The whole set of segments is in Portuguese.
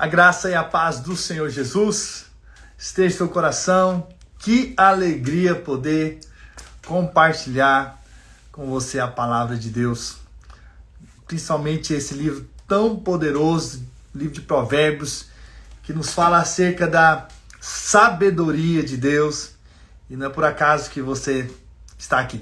A graça e a paz do Senhor Jesus esteja em seu coração. Que alegria poder compartilhar com você a palavra de Deus. Principalmente esse livro tão poderoso, livro de Provérbios, que nos fala acerca da sabedoria de Deus. E não é por acaso que você está aqui.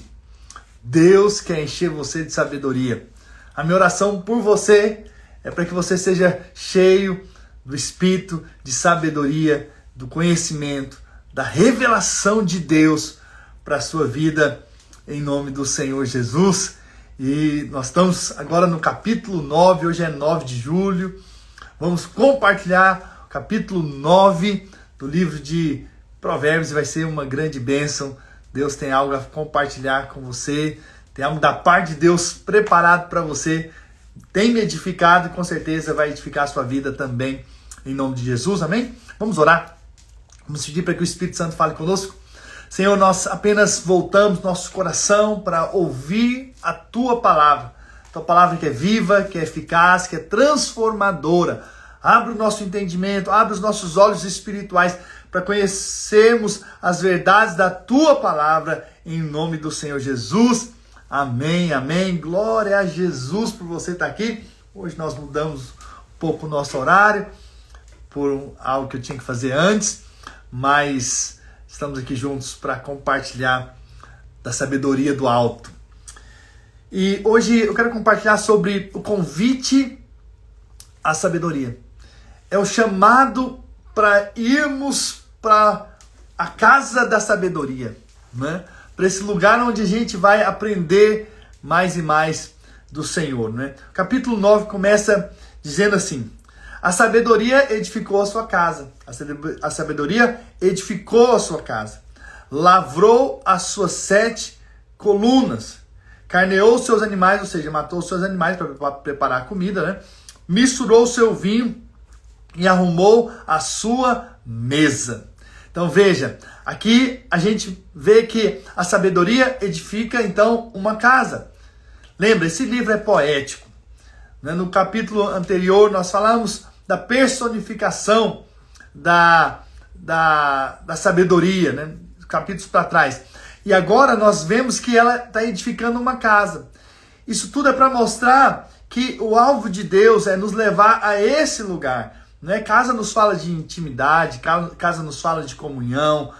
Deus quer encher você de sabedoria. A minha oração por você é para que você seja cheio do Espírito de sabedoria, do conhecimento, da revelação de Deus para a sua vida, em nome do Senhor Jesus. E nós estamos agora no capítulo 9, hoje é 9 de julho. Vamos compartilhar o capítulo 9 do livro de Provérbios, vai ser uma grande bênção. Deus tem algo a compartilhar com você, tem algo da parte de Deus preparado para você, tem me edificado e com certeza vai edificar a sua vida também, em nome de Jesus, amém? Vamos orar, vamos pedir para que o Espírito Santo fale conosco. Senhor, nós apenas voltamos nosso coração para ouvir a Tua palavra que é viva, que é eficaz, que é transformadora. Abre o nosso entendimento, abre os nossos olhos espirituais para conhecermos as verdades da Tua palavra, em nome do Senhor Jesus. Amém, amém. Glória a Jesus por você estar aqui. Hoje nós mudamos um pouco o nosso horário, por algo que eu tinha que fazer antes, mas estamos aqui juntos para compartilhar da sabedoria do alto. E hoje eu quero compartilhar sobre o convite à sabedoria. É o chamado para irmos para a casa da sabedoria, né? Para esse lugar onde a gente vai aprender mais e mais do Senhor, né? O capítulo 9 começa dizendo assim: a sabedoria edificou a sua casa, a sabedoria edificou a sua casa, lavrou as suas 7 colunas, carneou os seus animais, ou seja, matou os seus animais para preparar a comida, né? Misturou o seu vinho e arrumou a sua mesa. Então veja, aqui a gente vê que a sabedoria edifica então uma casa. Lembra, esse livro é poético, né? No capítulo anterior nós falamos da personificação da sabedoria, né? Capítulos para trás. E agora nós vemos que ela está edificando uma casa. Isso tudo é para mostrar que o alvo de Deus é nos levar a esse lugar. Né? Casa nos fala de intimidade, casa nos fala de comunhão,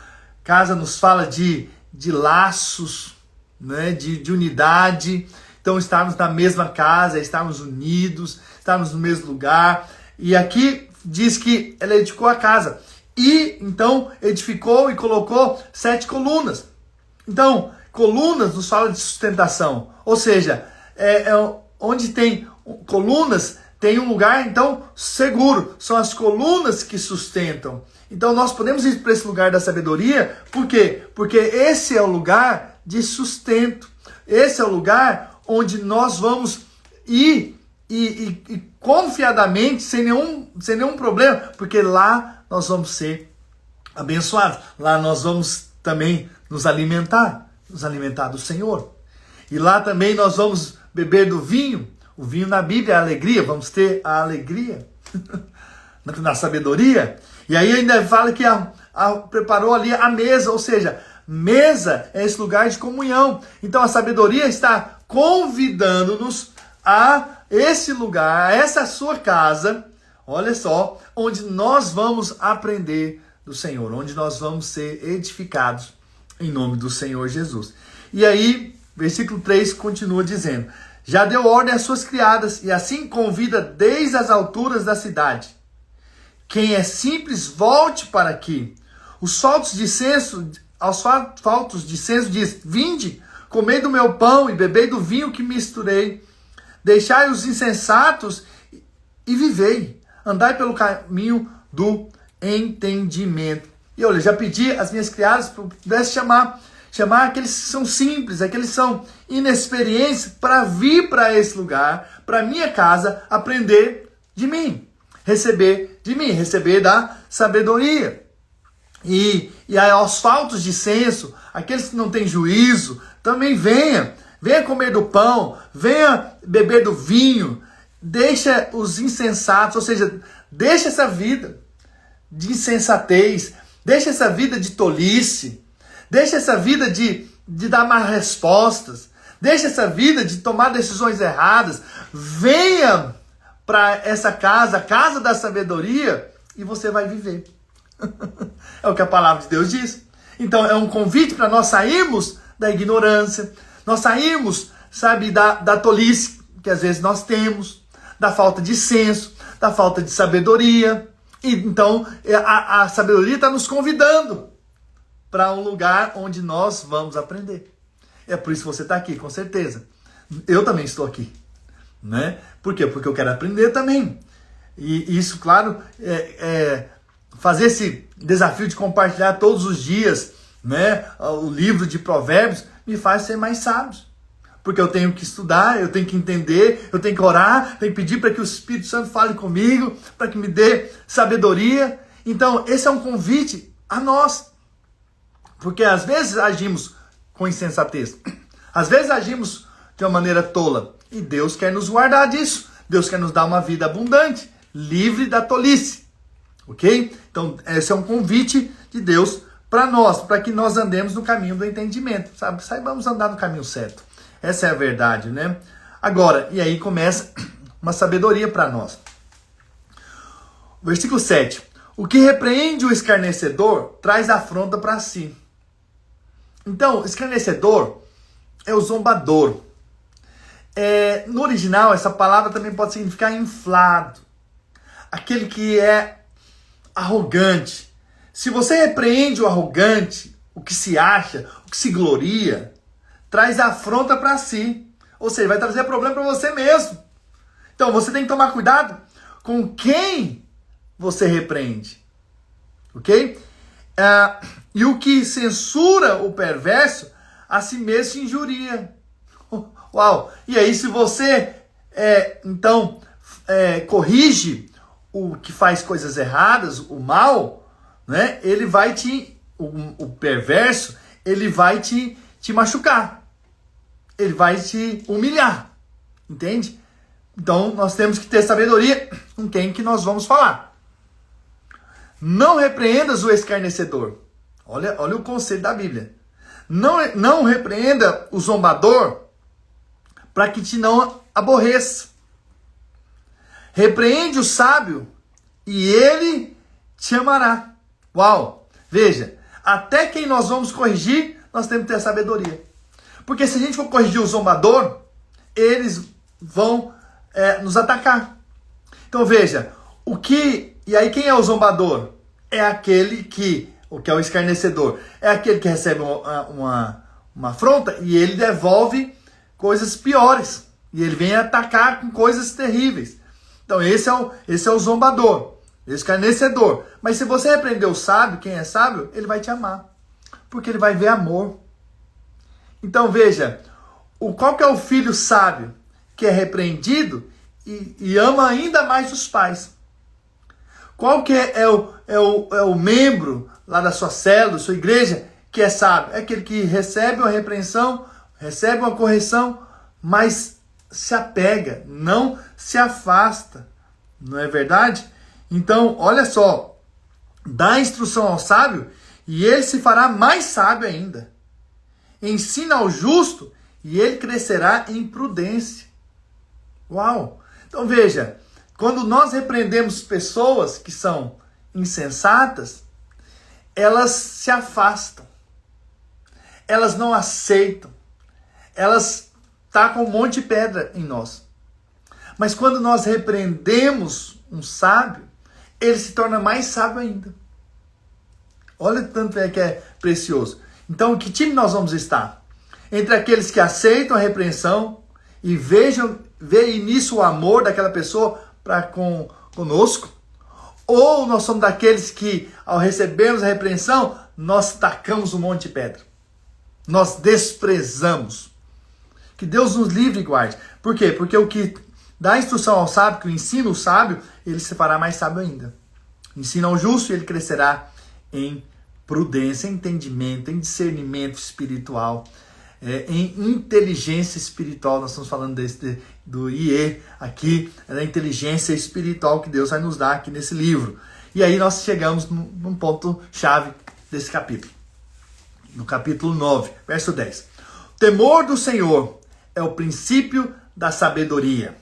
casa nos fala de laços, né? de unidade. Então estarmos na mesma casa, estarmos unidos, estarmos no mesmo lugar. E aqui diz que ela edificou a casa. E então edificou e colocou 7 colunas. Então, colunas nos fala de sustentação. Ou seja, onde tem colunas, tem um lugar, então, seguro. São as colunas que sustentam. Então, nós podemos ir para esse lugar da sabedoria. Por quê? Porque esse é o lugar de sustento. Esse é o lugar onde nós vamos ir e confiadamente, sem nenhum problema. Porque lá nós vamos ser abençoados. Lá nós vamos também nos alimentar do Senhor. E lá também nós vamos beber do vinho. O vinho na Bíblia é a alegria, vamos ter a alegria na sabedoria. E aí ainda fala que preparou ali a mesa, ou seja, mesa é esse lugar de comunhão. Então a sabedoria está convidando-nos a esse lugar, a essa sua casa, olha só, onde nós vamos aprender do Senhor, onde nós vamos ser edificados em nome do Senhor Jesus. E aí, versículo 3 continua dizendo: já deu ordem às suas criadas, e assim convida desde as alturas da cidade. Quem é simples, volte para aqui. Aos faltos de senso diz: vinde, comei do meu pão e bebei do vinho que misturei. Deixai os insensatos e vivei. Andai pelo caminho do entendimento. E olha, já pedi às minhas criadas para pudesse chamar aqueles que são simples, aqueles que são inexperientes, para vir para esse lugar, para minha casa, aprender de mim, receber da sabedoria. E aos faltos de senso, aqueles que não têm juízo, também venha comer do pão, venha beber do vinho, deixa os insensatos, ou seja, Deixa essa vida de insensatez, deixa essa vida de tolice, deixa essa vida de dar más respostas, deixa essa vida de tomar decisões erradas. Venha para essa casa, a casa da sabedoria, e você vai viver. É o que a palavra de Deus diz. Então é um convite para nós sairmos da ignorância, nós sairmos, sabe, da tolice que às vezes nós temos, da falta de senso, da falta de sabedoria. E, então a sabedoria está nos convidando para um lugar onde nós vamos aprender. É por isso que você está aqui, com certeza. Eu também estou aqui, né? Por quê? Porque eu quero aprender também. E isso, claro, fazer esse desafio de compartilhar todos os dias, né, o livro de Provérbios, me faz ser mais sábio. Porque eu tenho que estudar, eu tenho que entender, eu tenho que orar, tenho que pedir para que o Espírito Santo fale comigo, para que me dê sabedoria. Então, esse é um convite a nós. Porque às vezes agimos com insensatez, às vezes agimos de uma maneira tola. E Deus quer nos guardar disso. Deus quer nos dar uma vida abundante, livre da tolice. Ok? Então, esse é um convite de Deus para nós, para que nós andemos no caminho do entendimento, sabe? Saibamos andar no caminho certo. Essa é a verdade, né? Agora, e aí começa uma sabedoria para nós. Versículo 7. O que repreende o escarnecedor traz afronta para si. Então, escarnecedor é o zombador. No original, essa palavra também pode significar inflado. Aquele que é arrogante. Se você repreende o arrogante, o que se acha, o que se gloria, traz afronta para si. Ou seja, vai trazer problema para você mesmo. Então, você tem que tomar cuidado com quem você repreende. Ok? E o que censura o perverso, a si mesmo se injuria. Uau! E aí, se você, corrige o que faz coisas erradas, o mal, né? Ele vai o perverso, ele vai te machucar. Ele vai te humilhar. Entende? Então, nós temos que ter sabedoria com quem que nós vamos falar. Não repreendas o escarnecedor. Olha o conselho da Bíblia. Não repreenda o zombador para que te não aborreça. Repreende o sábio e ele te amará. Uau! Veja, até quem nós vamos corrigir, nós temos que ter sabedoria. Porque se a gente for corrigir o zombador, eles vão nos atacar. Então veja, e aí quem é o zombador? É aquele que é o escarnecedor, é aquele que recebe uma afronta e ele devolve coisas piores. E ele vem atacar com coisas terríveis. Então esse é o zombador, escarnecedor. Mas se você repreender o sábio, quem é sábio, ele vai te amar. Porque ele vai ver amor. Então veja, qual que é o filho sábio? Que é repreendido e ama ainda mais os pais. Qual que é o membro lá da sua célula, da sua igreja, que é sábio? É aquele que recebe uma repreensão, recebe uma correção, mas se apega, não se afasta. Não é verdade? Então, olha só, dá instrução ao sábio e ele se fará mais sábio ainda. Ensina ao justo e ele crescerá em prudência. Uau! Então veja, quando nós repreendemos pessoas que são insensatas, elas se afastam. Elas não aceitam. Elas tacam um monte de pedra em nós. Mas quando nós repreendemos um sábio, ele se torna mais sábio ainda. Olha o tanto que é precioso. Então, que time nós vamos estar? Entre aqueles que aceitam a repreensão e veem nisso o amor daquela pessoa para conosco? Ou nós somos daqueles que, ao recebermos a repreensão, nós tacamos um monte de pedra? Nós desprezamos. Que Deus nos livre e guarde. Por quê? Porque o que dá instrução ao sábio, que ensina o sábio, ele se fará mais sábio ainda. Ensina ao justo e ele crescerá em prudência, em entendimento, em discernimento espiritual. em inteligência espiritual. Nós estamos falando do IE aqui, da inteligência espiritual que Deus vai nos dar aqui nesse livro. E aí nós chegamos num ponto-chave desse capítulo. No capítulo 9, verso 10. O temor do Senhor é o princípio da sabedoria,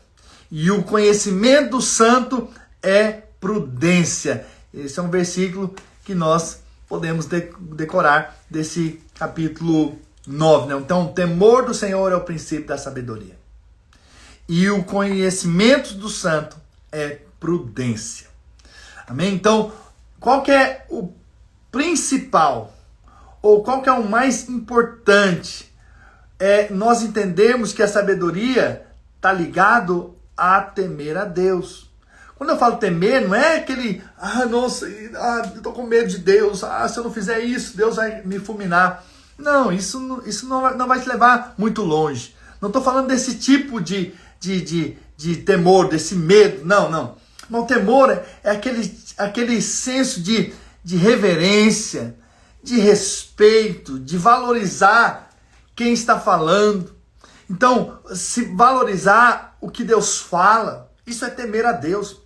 e o conhecimento do santo é prudência. Esse é um versículo que nós podemos decorar desse capítulo 9. Né? Então, o temor do Senhor é o princípio da sabedoria. E o conhecimento do santo é prudência. Amém? Então, qual que é o principal, ou qual que é o mais importante? Nós entendemos que a sabedoria está ligado a temer a Deus. Quando eu falo temer, não é aquele, nossa, eu estou com medo de Deus, se eu não fizer isso, Deus vai me fulminar. Não, isso não vai te levar muito longe. Não estou falando desse tipo de temor, desse medo, não. Mas o temor é aquele senso de reverência, de respeito, de valorizar quem está falando. Então, se valorizar o que Deus fala, isso é temer a Deus.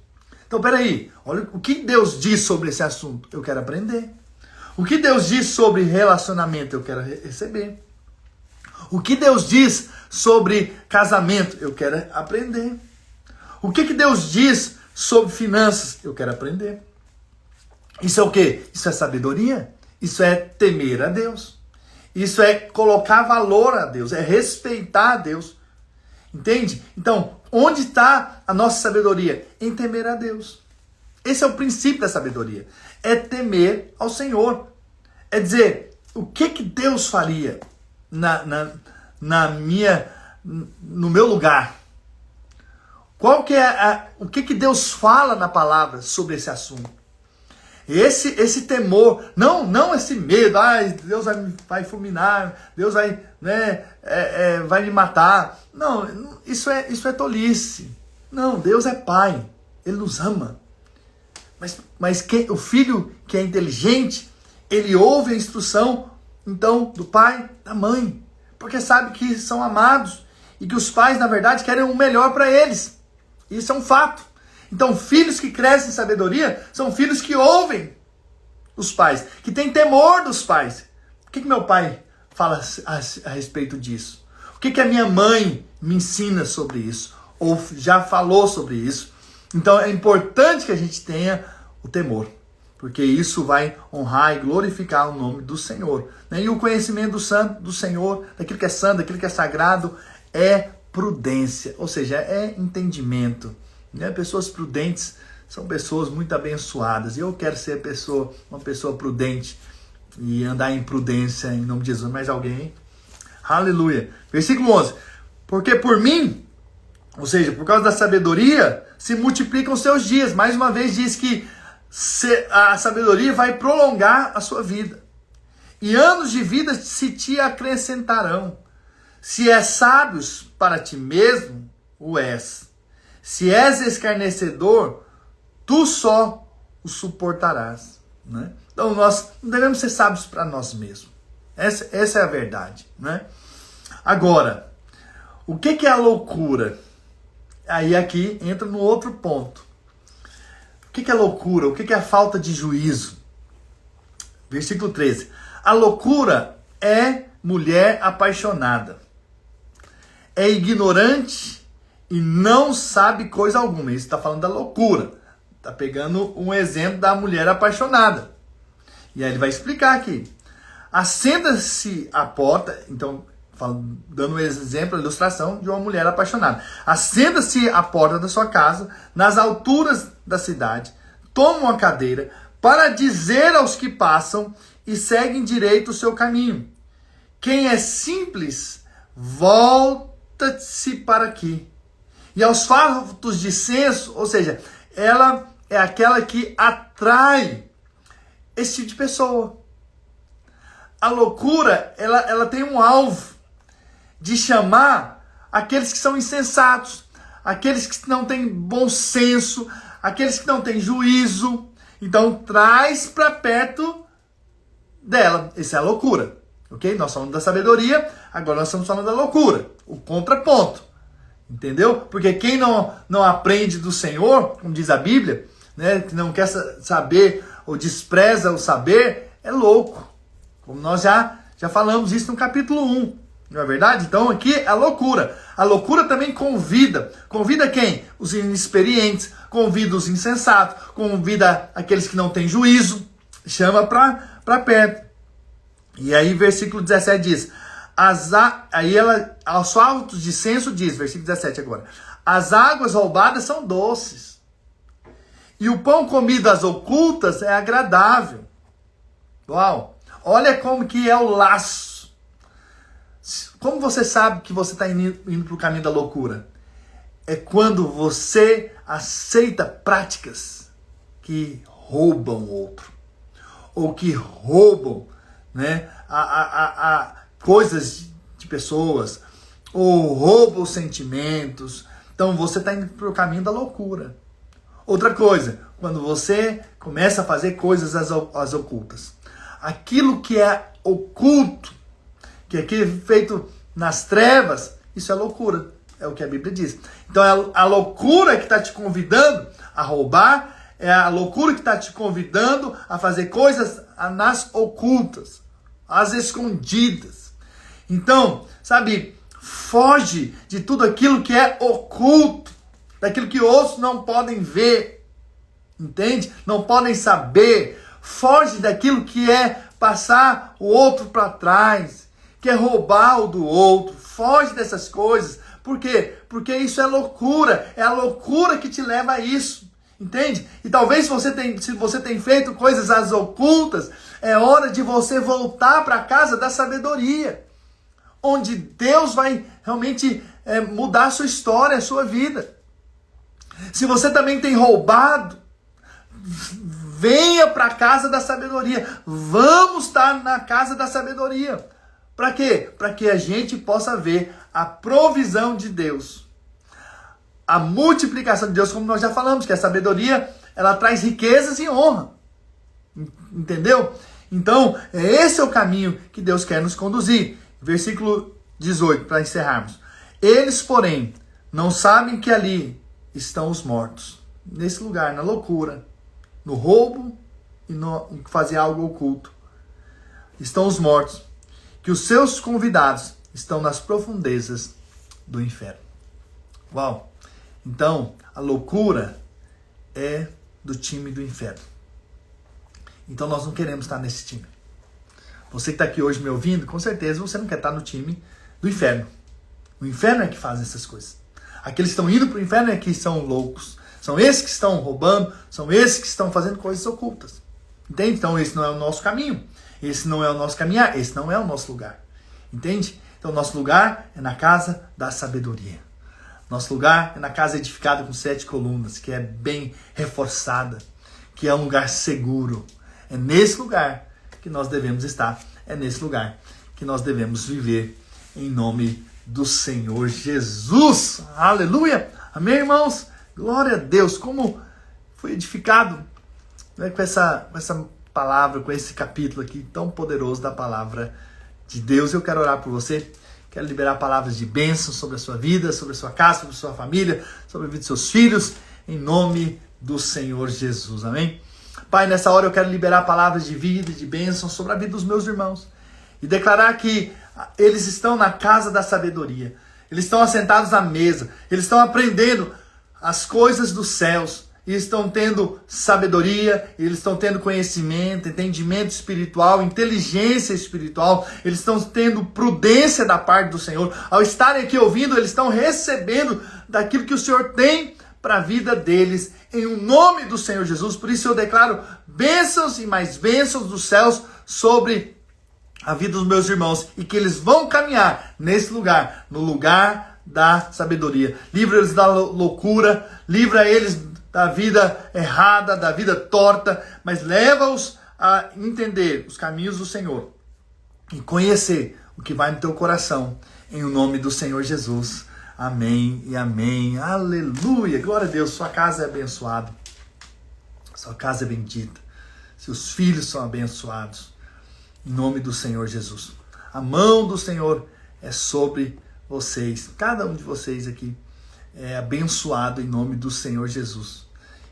Então, peraí, olha o que Deus diz sobre esse assunto, eu quero aprender. O que Deus diz sobre relacionamento, eu quero receber. O que Deus diz sobre casamento, eu quero aprender. O que Deus diz sobre finanças, eu quero aprender. Isso é o quê? Isso é sabedoria? Isso é temer a Deus. Isso é colocar valor a Deus, é respeitar a Deus. Entende? Então, onde está a nossa sabedoria? Em temer a Deus. Esse é o princípio da sabedoria. É temer ao Senhor. É dizer, o que Deus faria no meu lugar? Qual que é o que Deus fala na palavra sobre esse assunto? Esse temor, não esse medo, Deus vai fulminar, Deus vai me matar. Não, isso é tolice. Não, Deus é Pai, Ele nos ama. Mas o filho que é inteligente, ele ouve a instrução, então, do pai, da mãe, porque sabe que são amados e que os pais, na verdade, querem o melhor para eles. Isso é um fato. Então, filhos que crescem em sabedoria são filhos que ouvem os pais, que têm temor dos pais. O que meu pai fala a respeito disso? O que a minha mãe me ensina sobre isso? Ou já falou sobre isso? Então, é importante que a gente tenha o temor, porque isso vai honrar e glorificar o nome do Senhor. E o conhecimento do Senhor, daquilo que é santo, daquilo que é sagrado, é prudência, ou seja, é entendimento. Pessoas prudentes são pessoas muito abençoadas. E eu quero ser uma pessoa prudente e andar em prudência em nome de Jesus. Mais alguém? Aleluia. Versículo 11. Porque por mim, ou seja, por causa da sabedoria, se multiplicam os seus dias. Mais uma vez diz que a sabedoria vai prolongar a sua vida. E anos de vida se te acrescentarão. Se és sábios para ti mesmo, o és. Se és escarnecedor, tu só o suportarás. Né? Então nós não devemos ser sábios para nós mesmos. Essa é a verdade. Né? Agora, o que é a loucura? Aí aqui entra no outro ponto. O que é loucura? O que é a falta de juízo? Versículo 13. A loucura é mulher apaixonada. É ignorante e não sabe coisa alguma. Isso está falando da loucura. Está pegando um exemplo da mulher apaixonada. E aí ele vai explicar aqui. Acenda-se a porta. Então, dando um exemplo, a ilustração de uma mulher apaixonada. Acenda-se a porta da sua casa, nas alturas da cidade. Toma uma cadeira para dizer aos que passam e seguem direito o seu caminho. Quem é simples, volta-se para aqui. E aos fartos de senso, ou seja, ela é aquela que atrai esse tipo de pessoa. A loucura, ela tem um alvo de chamar aqueles que são insensatos, aqueles que não têm bom senso, aqueles que não têm juízo. Então, traz para perto dela. Isso é a loucura. Ok? Nós falamos da sabedoria, agora nós estamos falando da loucura. O contraponto. Entendeu? Porque quem não aprende do Senhor, como diz a Bíblia, né, que não quer saber ou despreza o saber, é louco. Como nós já falamos isso no capítulo 1. Não é verdade? Então aqui é a loucura. A loucura também convida. Convida quem? Os inexperientes. Convida os insensatos. Convida aqueles que não têm juízo. Chama para perto. E aí versículo 17 diz... aos altos de senso diz, versículo 17 agora, as águas roubadas são doces, e o pão comido às ocultas é agradável. Uau! Olha como que é o laço. Como você sabe que você está indo para o caminho da loucura? É quando você aceita práticas que roubam o outro, ou que roubam, né, coisas de pessoas, ou rouba os sentimentos. Então você está indo para o caminho da loucura. Outra coisa, quando você começa a fazer coisas às ocultas. Aquilo que é oculto, que é feito nas trevas, isso é loucura. É o que a Bíblia diz. Então é a loucura que está te convidando a roubar, é a loucura que está te convidando a fazer coisas nas ocultas, às escondidas. Então, sabe, foge de tudo aquilo que é oculto, daquilo que outros não podem ver, entende? Não podem saber. Foge daquilo que é passar o outro para trás, que é roubar o do outro. Foge dessas coisas. Por quê? Porque isso é loucura. É a loucura que te leva a isso. Entende? E talvez se você tem feito coisas às ocultas, é hora de você voltar para a casa da sabedoria, onde Deus vai realmente mudar a sua história, a sua vida. Se você também tem roubado, venha para a casa da sabedoria. Vamos estar na casa da sabedoria. Para quê? Para que a gente possa ver a provisão de Deus. A multiplicação de Deus, como nós já falamos, que a sabedoria, ela traz riquezas e honra. Entendeu? Então, esse é o caminho que Deus quer nos conduzir. Versículo 18, para encerrarmos. Eles, porém, não sabem que ali estão os mortos. Nesse lugar, na loucura, no roubo e em fazer algo oculto. Estão os mortos, que os seus convidados estão nas profundezas do inferno. Uau! Então, a loucura é do time do inferno. Então nós não queremos estar nesse time. Você que está aqui hoje me ouvindo, com certeza você não quer estar no time do inferno. O inferno é que faz essas coisas. Aqueles que estão indo para o inferno é que são loucos. São esses que estão roubando, são esses que estão fazendo coisas ocultas. Entende? Então esse não é o nosso caminho. Esse não é o nosso caminhar. Esse não é o nosso lugar. Entende? Então o nosso lugar é na casa da sabedoria. Nosso lugar é na casa edificada com 7 colunas, que é bem reforçada, que é um lugar seguro. É nesse lugar que nós devemos estar. É nesse lugar que nós devemos viver em nome do Senhor Jesus. Aleluia! Amém, irmãos? Glória a Deus! Como foi edificado, né, com essa palavra, com esse capítulo aqui tão poderoso da palavra de Deus. Eu quero orar por você. Quero liberar palavras de bênção sobre a sua vida, sobre a sua casa, sobre a sua família, sobre a vida dos seus filhos, em nome do Senhor Jesus. Amém? Pai, nessa hora eu quero liberar palavras de vida e de bênção sobre a vida dos meus irmãos. E declarar que eles estão na casa da sabedoria. Eles estão assentados à mesa. Eles estão aprendendo as coisas dos céus. E estão tendo sabedoria, eles estão tendo conhecimento, entendimento espiritual, inteligência espiritual, eles estão tendo prudência da parte do Senhor. Ao estarem aqui ouvindo, eles estão recebendo daquilo que o Senhor tem para a vida deles, em nome do Senhor Jesus. Por isso eu declaro bênçãos e mais bênçãos dos céus sobre a vida dos meus irmãos, e que eles vão caminhar nesse lugar, no lugar da sabedoria. Livra eles da loucura, livra eles da vida errada, da vida torta, mas leva-os a entender os caminhos do Senhor e conhecer o que vai no teu coração, em nome do Senhor Jesus. Amém e amém. Aleluia. Glória a Deus. Sua casa é abençoada. Sua casa é bendita. Seus filhos são abençoados. Em nome do Senhor Jesus. A mão do Senhor é sobre vocês. Cada um de vocês aqui é abençoado em nome do Senhor Jesus.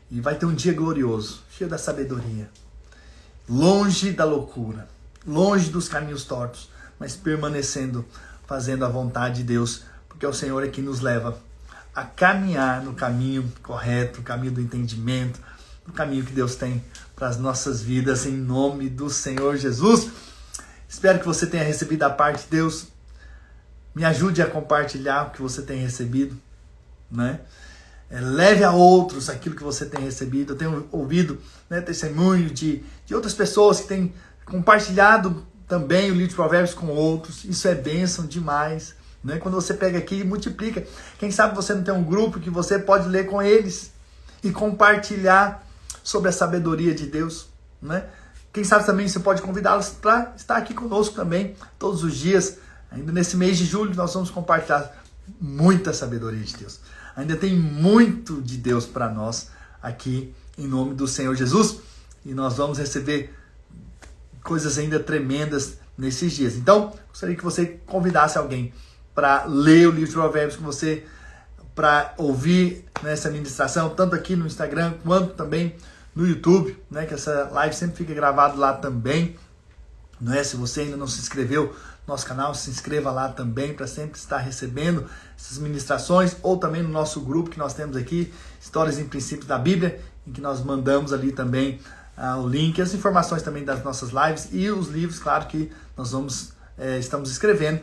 E vai ter um dia glorioso, cheio da sabedoria. Longe da loucura, longe dos caminhos tortos, mas permanecendo, fazendo a vontade de Deus, porque é o Senhor é que nos leva a caminhar no caminho correto, o caminho do entendimento, no caminho que Deus tem para as nossas vidas, em nome do Senhor Jesus. Espero que você tenha recebido da parte de Deus. Me ajude a compartilhar o que você tem recebido, né? Leve a outros aquilo que você tem recebido. Eu tenho ouvido, né, testemunho de outras pessoas que têm compartilhado também o livro de Provérbios com outros. Isso é bênção demais, né? Quando você pega aqui e multiplica. Quem sabe você não tem um grupo que você pode ler com eles e compartilhar sobre a sabedoria de Deus, né? Quem sabe também você pode convidá-los para estar aqui conosco também todos os dias. Ainda nesse mês de julho nós vamos compartilhar muita sabedoria de Deus. Ainda tem muito de Deus para nós aqui em nome do Senhor Jesus. E nós vamos receber coisas ainda tremendas nesses dias. Então, gostaria que você convidasse alguém para ler o livro de Provérbios com você, para ouvir nessa ministração, tanto aqui no Instagram quanto também no YouTube, né? Que essa live sempre fica gravada lá também. Não é? Se você ainda não se inscreveu no nosso canal, se inscreva lá também para sempre estar recebendo essas ministrações, ou também no nosso grupo que nós temos aqui, Histórias em Princípios da Bíblia, em que nós mandamos ali também o link, as informações também das nossas lives e os livros, claro, que nós estamos escrevendo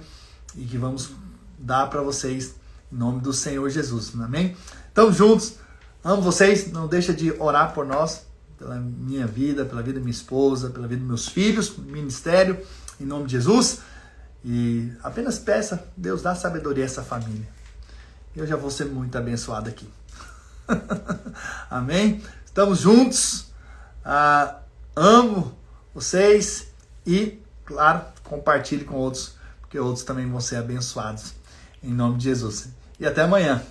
e que vamos dar para vocês em nome do Senhor Jesus, amém? Então, juntos, amo vocês, não deixa de orar por nós, pela minha vida, pela vida da minha esposa, pela vida dos meus filhos, ministério, em nome de Jesus. E apenas peça, Deus dá sabedoria a essa família. Eu já vou ser muito abençoado aqui. Amém? Estamos juntos. Amo vocês e, claro, compartilhe com outros, porque outros também vão ser abençoados. Em nome de Jesus. E até amanhã.